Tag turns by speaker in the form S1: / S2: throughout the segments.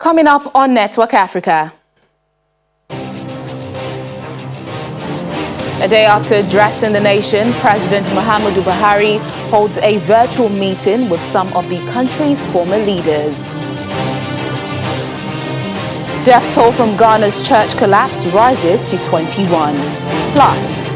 S1: Coming up on Network Africa. A day after addressing the nation, President Muhammadu Buhari holds a virtual meeting with some of the country's former leaders. Death toll from Ghana's church collapse rises to 21. Plus,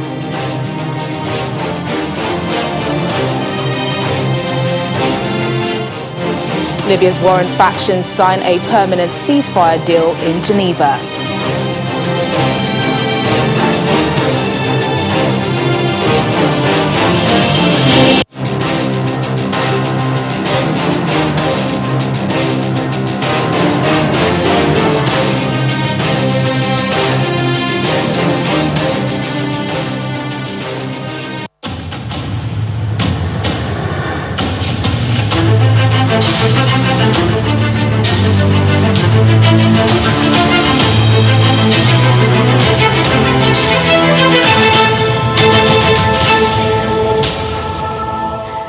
S1: Libya's warring factions sign a permanent ceasefire deal in Geneva.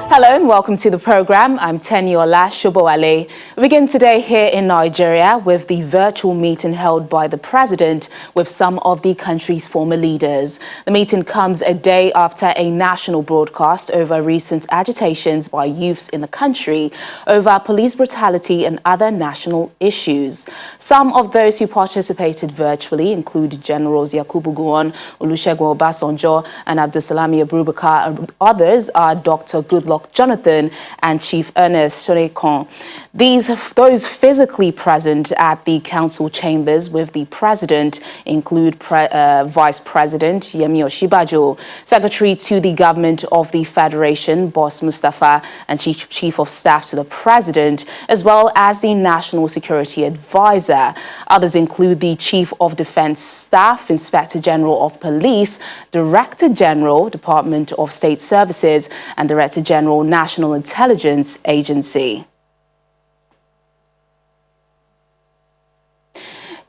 S1: Hello and welcome to the program. I'm Teniola Shobowale. We begin today here in Nigeria with the virtual meeting held by the president with some of the country's former leaders. The meeting comes a day after a national broadcast over recent agitations by youths in the country over police brutality and other national issues. Some of those who participated virtually include Generals Yakubu Gowon, Olusegun Obasanjo and Abdulsalami Abubakar. Others are Dr. Goodluck Jonathan and Chief Ernest Shonekan. Those physically present at the council chambers with the president include Vice President Yemi Osinbajo, Secretary to the Government of the Federation, Boss Mustafa, and Chief of Staff to the President, as well as the National Security Advisor. Others include the Chief of Defense Staff, Inspector General of Police, Director General, Department of State Services, and Director General, National Intelligence Agency.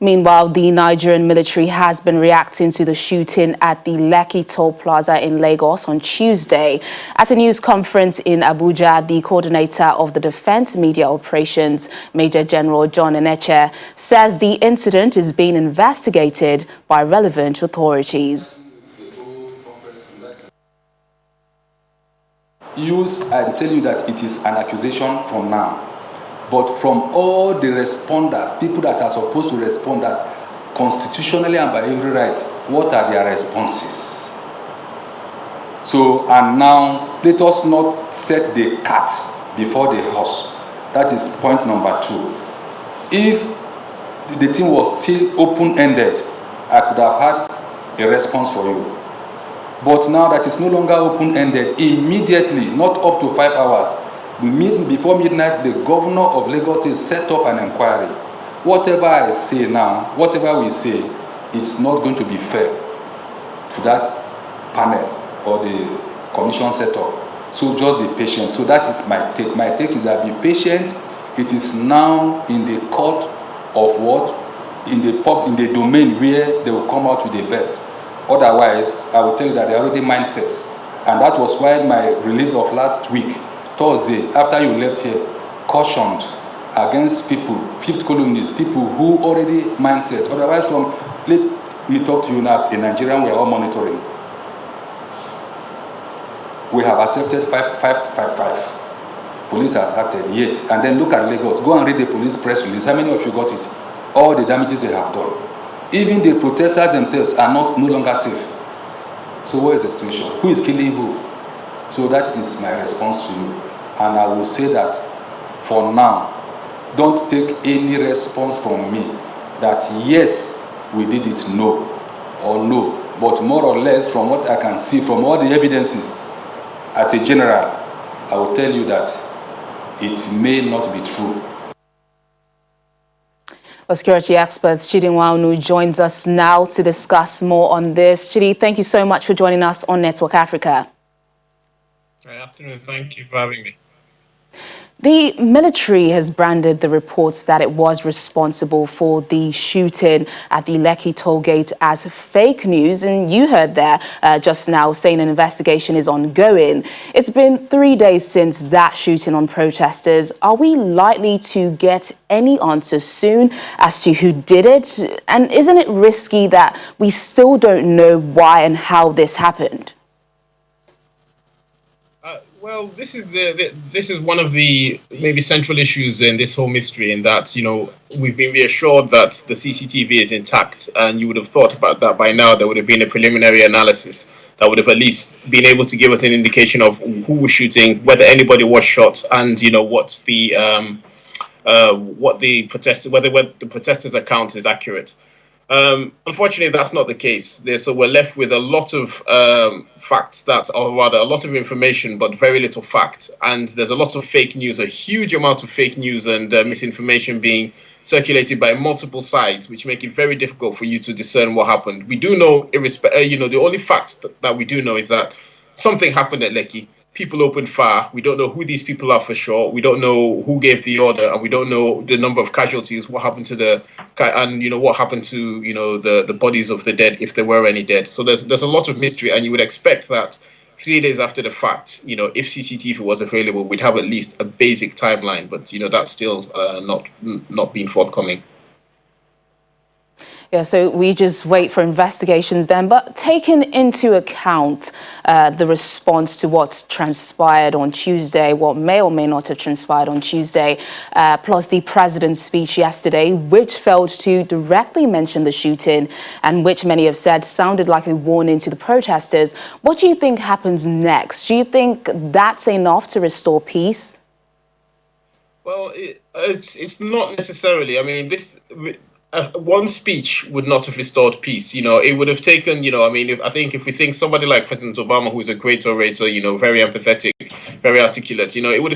S1: Meanwhile, the Nigerian military has been reacting to the shooting at the Lekki Toll Plaza in Lagos on Tuesday. At a news conference in Abuja, the coordinator of the Defense Media Operations, Major General John Eneche, says the incident is being investigated by relevant authorities.
S2: I tell you that it is an accusation from now. But from all the responders, people that are supposed to respond that constitutionally and by every right, what are their responses? So, and now, let us not set the cat before the horse. That is point number 2. If the thing was still open-ended, I could have had a response for you. But now that it's no longer open-ended, immediately, not up to 5 hours, before midnight, the governor of Lagos State set up an inquiry. Whatever I say now, whatever we say, it's not going to be fair to that panel or the commission set up. So just be patient. So that is my take. My take is that be patient. It is now in the court of what? In the domain where they will come out with the best. Otherwise, I will tell you that they are already mindsets. And that was why my release of last week, Thursday, after you left here, cautioned against people, fifth columnists, people who already mindset. Otherwise, let me talk to you now as a Nigerian, we are all monitoring. We have accepted 555. Police has acted yet. And then look at Lagos. Go and read the police press release. How many of you got it? All the damages they have done. Even the protesters themselves are no longer safe. So what is the situation? Who is killing who? So that is my response to you. And I will say that for now, don't take any response from me that yes, we did it, no, or no. But more or less from what I can see, from all the evidences, as a general, I will tell you that it may not be true.
S1: Security expert Chidi Nwaunu joins us now to discuss more on this. Chidi, thank you so much for joining us on Network Africa.
S3: Good afternoon. Thank you for having me.
S1: The military has branded the reports that it was responsible for the shooting at the Lekki toll gate as fake news. And you heard there just now saying an investigation is ongoing. It's been 3 days since that shooting on protesters. Are we likely to get any answers soon as to who did it? And isn't it risky that we still don't know why and how this happened?
S3: Well, this is one of the maybe central issues in this whole mystery, in that we've been reassured that the CCTV is intact, and you would have thought about that by now. There would have been a preliminary analysis that would have at least been able to give us an indication of who was shooting, whether anybody was shot, and what the protesters' account is accurate. Unfortunately, that's not the case. So we're left with a lot of facts or rather a lot of information, but very little fact. And there's a lot of fake news, a huge amount of fake news and misinformation being circulated by multiple sides, which make it very difficult for you to discern what happened. We do know, the only fact that we do know is that something happened at Lekki. People opened fire. We don't know who these people are for sure. We don't know who gave the order, and we don't know the number of casualties. What happened to what happened to the bodies of the dead, if there were any dead. So there's a lot of mystery, and you would expect that 3 days after the fact, if CCTV was available, we'd have at least a basic timeline. But that's still not being forthcoming.
S1: Yeah, so we just wait for investigations then. But taking into account the response to what transpired on Tuesday, what may or may not have transpired on Tuesday, plus the president's speech yesterday, which failed to directly mention the shooting and which many have said sounded like a warning to the protesters, what do you think happens next? Do you think that's enough to restore peace?
S3: Well, it's not necessarily. I mean, one speech would not have restored peace. It would have taken, if we think somebody like President Obama, who's a great orator, very empathetic, very articulate, it would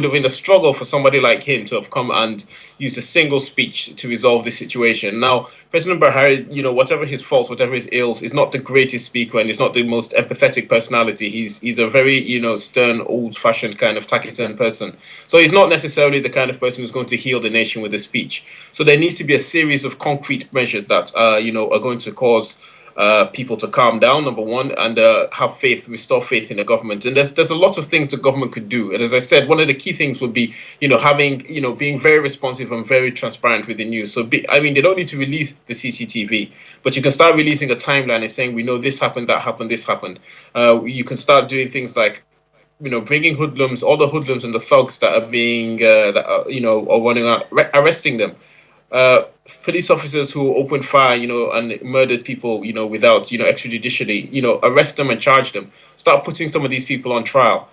S3: have been a struggle for somebody like him to have come and used a single speech to resolve the situation. Now, President Buhari, whatever his faults, whatever his ills, is not the greatest speaker and is not the most empathetic personality. He's a very, stern, old-fashioned kind of taciturn person. So he's not necessarily the kind of person who's going to heal the nation with a speech. So there needs to be a series of concrete measures that, are going to cause people to calm down, number one, and restore faith in the government. And there's a lot of things the government could do. And as I said, one of the key things would be, being very responsive and very transparent with the news. So, they don't need to release the CCTV, but you can start releasing a timeline and saying, we know this happened, that happened, this happened. You can start doing things like, bringing hoodlums, all the hoodlums and the thugs that are being, are running out, arresting them. Police officers who opened fire, and murdered people, without, extrajudicially, arrest them and charge them. Start putting some of these people on trial.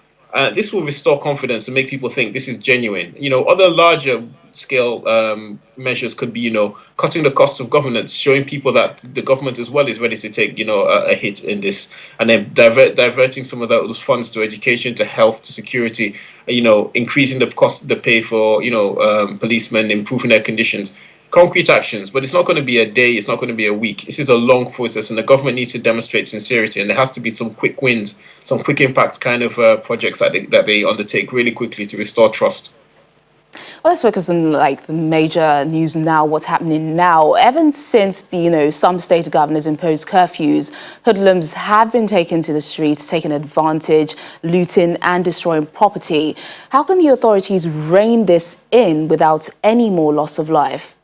S3: This will restore confidence and make people think this is genuine. Other larger scale measures could be, cutting the cost of governance, showing people that the government as well is ready to take, a hit in this, and then diverting some of those funds to education, to health, to security, increasing the cost, the pay for, policemen, improving their conditions. Concrete actions, but it's not going to be a day, it's not going to be a week. This is a long process, and the government needs to demonstrate sincerity, and there has to be some quick wins, some quick impact kind of projects that they undertake really quickly to restore trust.
S1: Well, let's focus on the major news now, what's happening now. Ever since some state governors imposed curfews, hoodlums have been taken to the streets, taking advantage, looting and destroying property. How can the authorities rein this in without any more loss of life?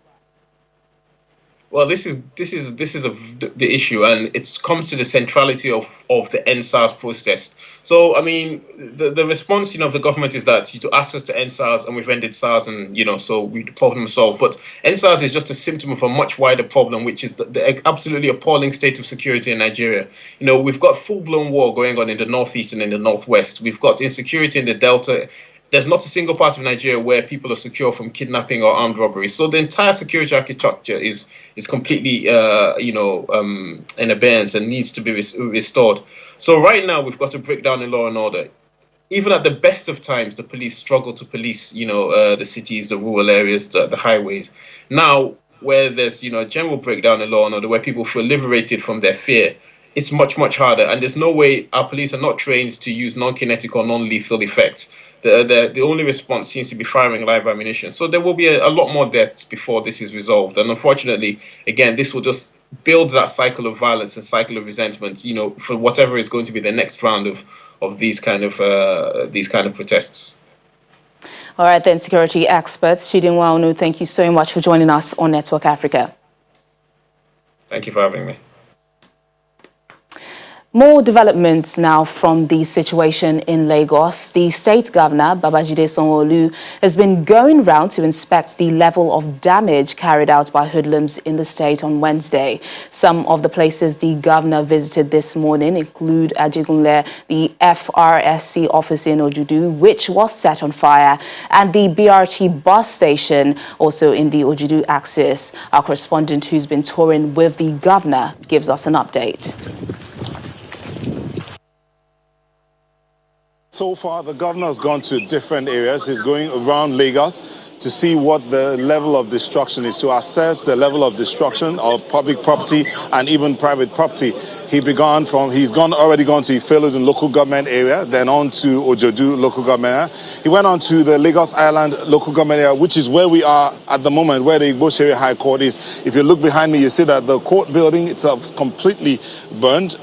S3: Well, this is the issue, and it comes to the centrality of the NSAS process. So, the response, of the government is that to ask us to end SARS, and we've ended SARS, and so we problem solved. But NSAS is just a symptom of a much wider problem, which is the absolutely appalling state of security in Nigeria. We've got full-blown war going on in the northeast and in the northwest. We've got insecurity in the delta. There's not a single part of Nigeria where people are secure from kidnapping or armed robbery. So the entire security architecture is completely, in abeyance and needs to be restored. So right now we've got to break down the law and order. Even at the best of times, the police struggle to police, the cities, the rural areas, the highways. Now, where there's, a general breakdown in law and order, where people feel liberated from their fear, it's much, much harder. And there's no way our police are not trained to use non-kinetic or non-lethal effects. the only response seems to be firing live ammunition. So there will be a lot more deaths before this is resolved. And unfortunately, again, this will just build that cycle of violence and cycle of resentment, for whatever is going to be the next round of these kind of protests.
S1: All right, then, security experts, Chidin Waunu, thank you so much for joining us on Network Africa.
S3: Thank you for having me.
S1: More developments now from the situation in Lagos. The state governor, Babajide Sanwo-Olu, has been going round to inspect the level of damage carried out by hoodlums in the state on Wednesday. Some of the places the governor visited this morning include Ajegunle, the FRSC office in Ojudu, which was set on fire, and the BRT bus station, also in the Ojudu axis. Our correspondent, who's been touring with the governor, gives us an update.
S4: So far, the governor has gone to different areas. He's going around Lagos to see what the level of destruction is, to assess the level of destruction of public property and even private property. He's already gone to Ifelodun local government area, then on to Ojodu local government area. He went on to the Lagos Island local government area, which is where we are at the moment, where the Igbo High Court is. If you look behind me, you see that the court building itself is completely burned.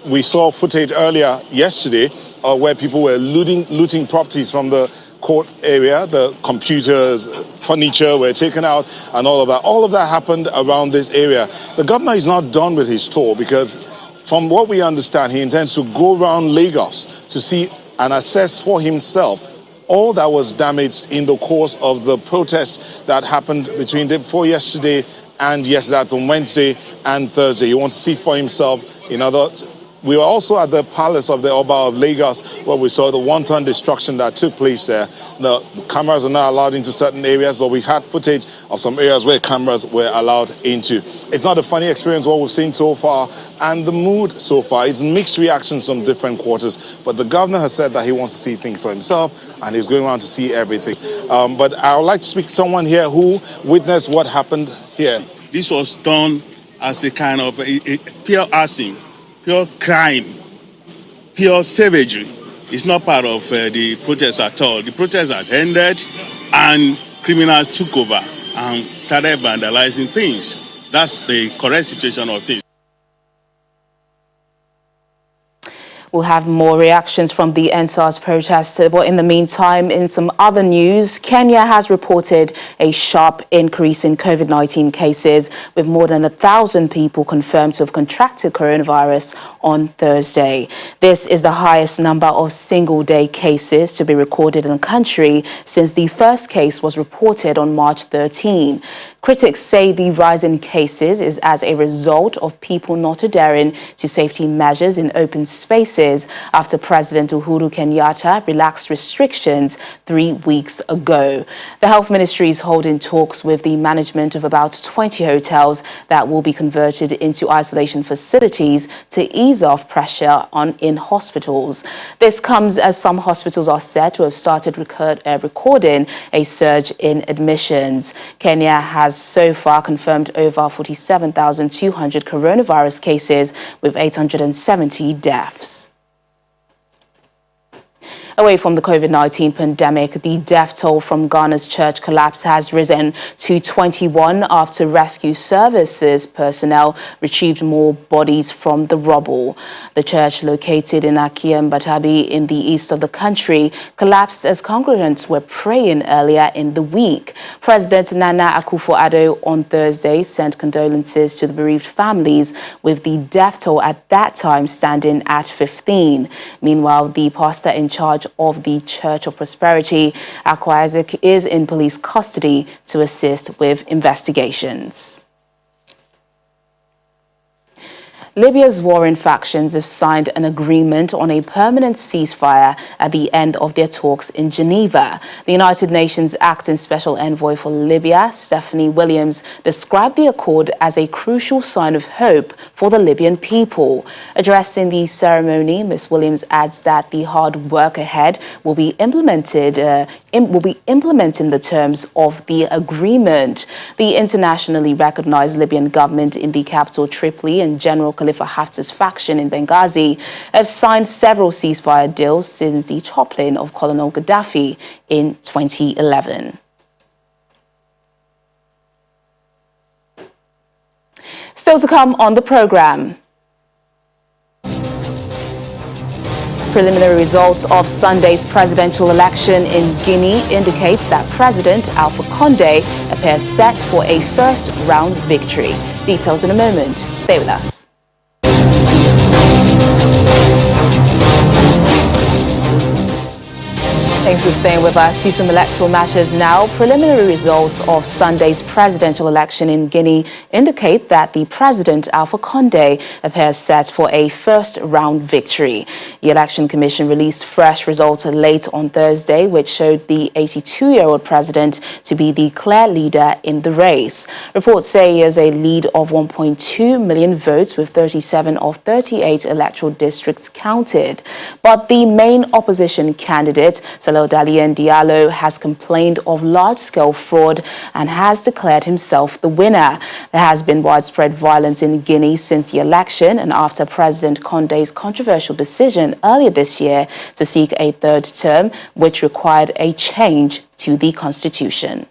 S4: We saw footage earlier yesterday where people were looting properties from the court area. The computers, furniture were taken out and all of that. All of that happened around this area. The governor is not done with his tour because from what we understand, he intends to go around Lagos to see and assess for himself all that was damaged in the course of the protests that happened between day before yesterday and yes, that's on Wednesday and Thursday. He wants to see for himself, we were also at the palace of the Oba of Lagos where we saw the wanton destruction that took place there. The cameras are not allowed into certain areas, but we had footage of some areas where cameras were allowed into. It's not a funny experience what we've seen so far, and the mood so far is mixed reactions from different quarters. But the governor has said that he wants to see things for himself, and he's going around to see everything. But I would like to speak to someone here who witnessed what happened here.
S5: This was done as a kind of a pure arson, pure crime, pure savagery. It's not part of the protest at all. The protest had ended and criminals took over and started vandalizing things. That's the correct situation of things.
S1: We'll have more reactions from the NSAS protests. But in the meantime, in some other news, Kenya has reported a sharp increase in COVID-19 cases, with more than 1,000 people confirmed to have contracted coronavirus on Thursday. This is the highest number of single-day cases to be recorded in the country since the first case was reported on March 13. Critics say the rise in cases is as a result of people not adhering to safety measures in open spaces after President Uhuru Kenyatta relaxed restrictions 3 weeks ago. The Health Ministry is holding talks with the management of about 20 hotels that will be converted into isolation facilities to ease off pressure in hospitals. This comes as some hospitals are said to have started recording a surge in admissions. Kenya has so far confirmed over 47,200 coronavirus cases with 870 deaths. Away from the COVID-19 pandemic, the death toll from Ghana's church collapse has risen to 21 after rescue services personnel retrieved more bodies from the rubble. The church, located in Akia Batabi in the east of the country, collapsed as congregants were praying earlier in the week. President Nana Akufo-Addo on Thursday sent condolences to the bereaved families, with the death toll at that time standing at 15. Meanwhile, the pastor in charge of the Church of Prosperity, Akwa Isaac, is in police custody to assist with investigations. Libya's warring factions have signed an agreement on a permanent ceasefire at the end of their talks in Geneva. The United Nations acting special envoy for Libya, Stephanie Williams, described the accord as a crucial sign of hope for the Libyan people. Addressing the ceremony, Ms. Williams adds that the hard work ahead will be implemented implementing the terms of the agreement. The internationally recognized Libyan government in the capital Tripoli and General Khalifa Haftar's faction in Benghazi have signed several ceasefire deals since the toppling of Colonel Gaddafi in 2011. Still to come on the program. Preliminary results of Sunday's presidential election in Guinea indicates that President Alpha Condé appears set for a first-round victory. Details in a moment. Stay with us. Thanks for staying with us. To some electoral matters now. Preliminary results of Sunday's presidential election in Guinea indicate that the president, Alpha Condé, appears set for a first-round victory. The Election Commission released fresh results late on Thursday, which showed the 82-year-old president to be the clear leader in the race. Reports say he has a lead of 1.2 million votes, with 37 of 38 electoral districts counted. But the main opposition candidate, Dalien Diallo, has complained of large-scale fraud and has declared himself the winner. There has been widespread violence in Guinea since the election and after President Condé's controversial decision earlier this year to seek a third term, which required a change to the constitution.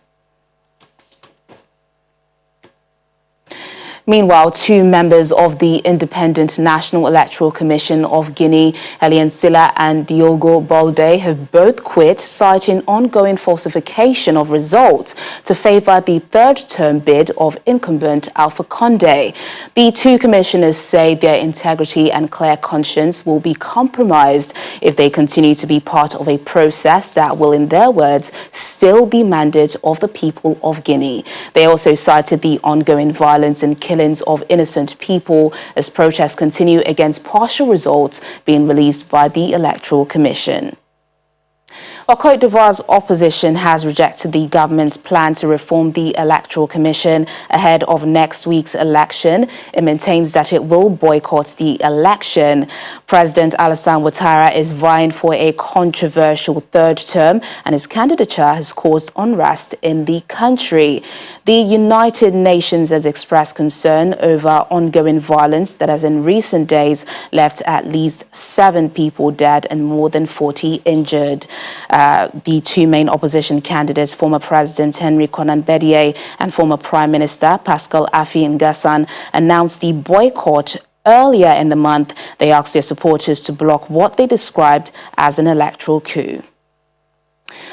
S1: Meanwhile, two members of the Independent National Electoral Commission of Guinea, Elian Silla and Diogo Balde, have both quit, citing ongoing falsification of results to favour the third-term bid of incumbent Alpha Condé. The two commissioners say their integrity and clear conscience will be compromised if they continue to be part of a process that will, in their words, steal the mandate of the people of Guinea. They also cited the ongoing violence and killings of innocent people as protests continue against partial results being released by the Electoral Commission. While Côte d'Ivoire's opposition has rejected the government's plan to reform the Electoral Commission ahead of next week's election, it maintains that it will boycott the election. President Alassane Ouattara is vying for a controversial third term, and his candidature has caused unrest in the country. The United Nations has expressed concern over ongoing violence that has in recent days left at least 7 people dead and more than 40 injured. The two main opposition candidates, former President Henry Konan Bédié and former Prime Minister Pascal Affi N'Gassan, announced the boycott earlier in the month. They asked their supporters to block what they described as an electoral coup.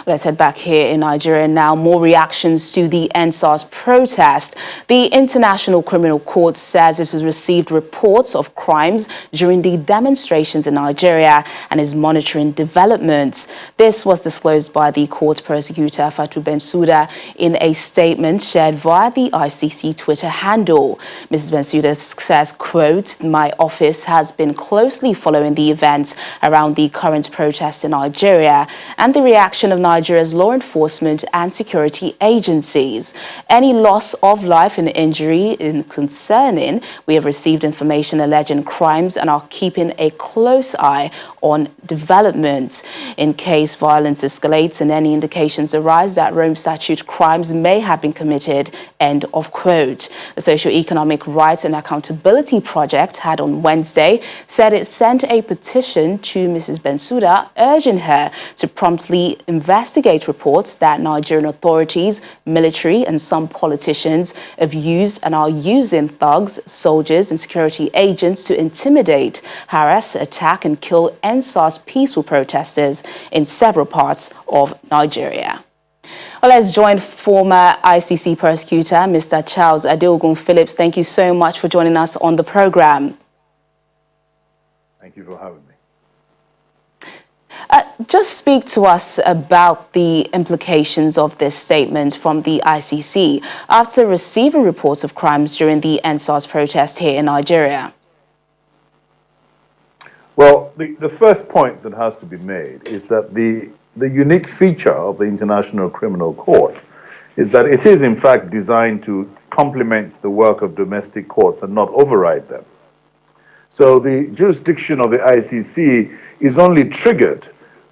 S1: Let's head back here in Nigeria now. More reactions to the NSAS protest. The International Criminal Court says it has received reports of crimes during the demonstrations in Nigeria and is monitoring developments. This was disclosed by the court prosecutor Fatou Bensouda in a statement shared via the ICC Twitter handle. Mrs. Bensouda says, quote, "My office has been closely following the events around the current protests in Nigeria and the reaction of Nigeria's law enforcement and security agencies. Any loss of life and injury is concerning. We have received information alleging crimes and are keeping a close eye on developments. In case violence escalates and any indications arise that Rome Statute crimes may have been committed," end of quote. The Socio-Economic Rights and Accountability Project had on Wednesday said it sent a petition to Mrs. Bensouda urging her to promptly investigate reports that Nigerian authorities, military and some politicians have used and are using thugs, soldiers and security agents to intimidate, harass, attack and kill NSAS peaceful protesters in several parts of Nigeria. Well, let's join former ICC prosecutor, Mr. Charles Adeogun Phillips. Thank you so much for joining us on the program.
S6: Thank you for having me.
S1: Just speak to us about the implications of this statement from the ICC after receiving reports of crimes during the NSAS protest here in Nigeria.
S6: Well, the first point that has to be made is that the unique feature of the International Criminal Court is that it is in fact designed to complement the work of domestic courts and not override them. So the jurisdiction of the ICC is only triggered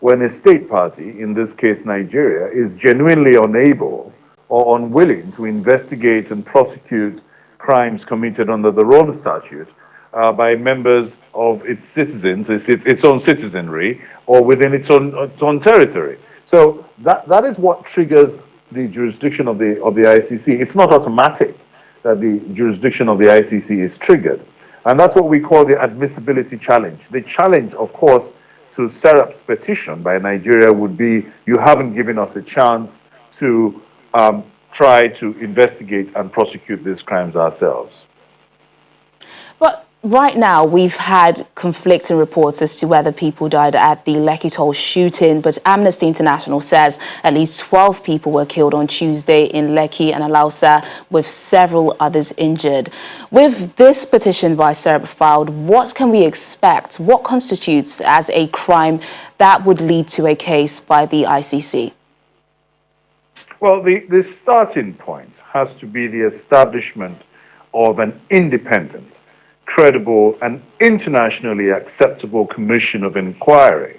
S6: when a state party, in this case Nigeria, is genuinely unable or unwilling to investigate and prosecute crimes committed under the Rome Statute by members of its citizens, its own citizenry, or within its own territory. So that is what triggers the jurisdiction of the ICC. It's not automatic that the jurisdiction of the ICC is triggered. And that's what we call the admissibility challenge. The challenge, of course, to Serap's petition by Nigeria would be, you haven't given us a chance to try to investigate and prosecute these crimes ourselves.
S1: But right now, we've had conflicting reports as to whether people died at the Lekki Toll shooting, but Amnesty International says at least 12 people were killed on Tuesday in Lekki and Alausa, with several others injured. With this petition by Serap filed, what can we expect? What constitutes as a crime that would lead to a case by the ICC?
S6: Well, the starting point has to be the establishment of an independent, credible, and internationally acceptable commission of inquiry,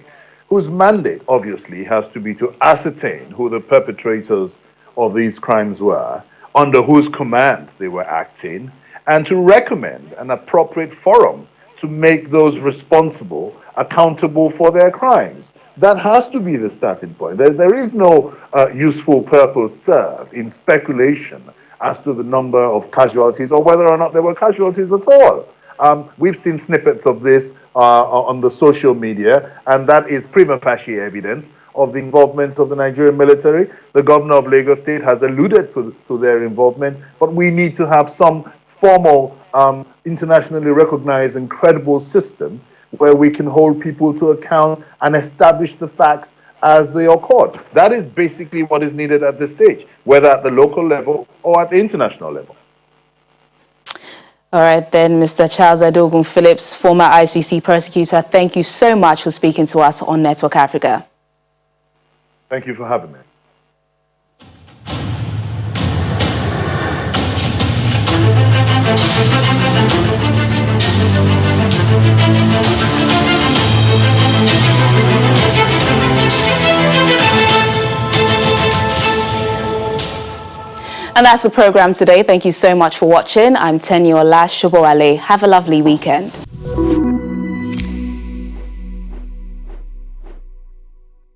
S6: whose mandate, obviously, has to be to ascertain who the perpetrators of these crimes were, under whose command they were acting, and to recommend an appropriate forum to make those responsible accountable for their crimes. That has to be the starting point. There is no useful purpose served in speculation as to the number of casualties or whether or not there were casualties at all. We've seen snippets of this on the social media, and that is prima facie evidence of the involvement of the Nigerian military. The governor of Lagos State has alluded to their involvement, but we need to have some formal, internationally recognized and credible system where we can hold people to account and establish the facts as they occurred. That is basically what is needed at this stage, whether at the local level or at the international level.
S1: All right, then, Mr. Charles Adogun Phillips, former ICC prosecutor, thank you so much for speaking to us on Network Africa.
S6: Thank you for having me.
S1: And that's the program today. Thank you so much for watching. I'm Teniola Shobowale. Have a lovely weekend.